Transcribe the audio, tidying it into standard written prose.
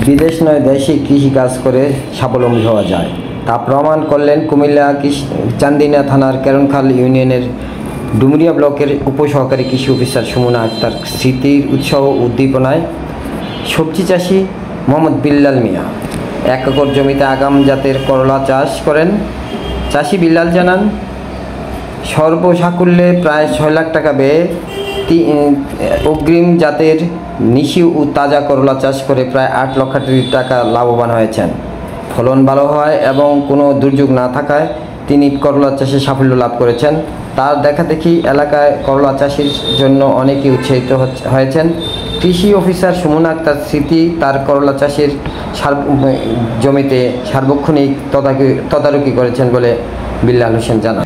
বিদেশ নয় দেশে কৃষিকাজ করে স্বাবলম্বী হওয়া যায়, তা প্রমাণ করলেন কুমিল্লা চান্দিনা থানার কেরনখাল ইউনিয়নের ডুমুরিয়া ব্লকের উপসহকারী কৃষি অফিসার সুমনা আক্তার। স্মৃতির উৎসাহ উদ্দীপনায় সবজি চাষি মোহাম্মদ বিল্লাল মিয়া 1 একর জমিতে আগাম জাতের করলা চাষ করেন। চাষি বিল্লাল জানান, সর্বসাকুল্যে প্রায় 6 লাখ টাকা ব্যয়ে অগ্রিম জাতের নিশি ও তাজা করলা চাষ করে প্রায় 8 লক্ষ টাকা লাভবান হয়েছেন। ফলন ভালো হয় এবং কোনো দুর্যোগ না থাকায় তিনি করলা চাষে সাফল্য লাভ করেছেন। তার দেখাদেখি এলাকায় করলা চাষের জন্য অনেকেই উৎসাহিত হয়েছেন। কৃষি অফিসার সুমনা আক্তার স্মৃতি তার করলা চাষের জমিতে সার্বক্ষণিক তদারকি করেছেন বলে বিল্লাল হোসেন জানান।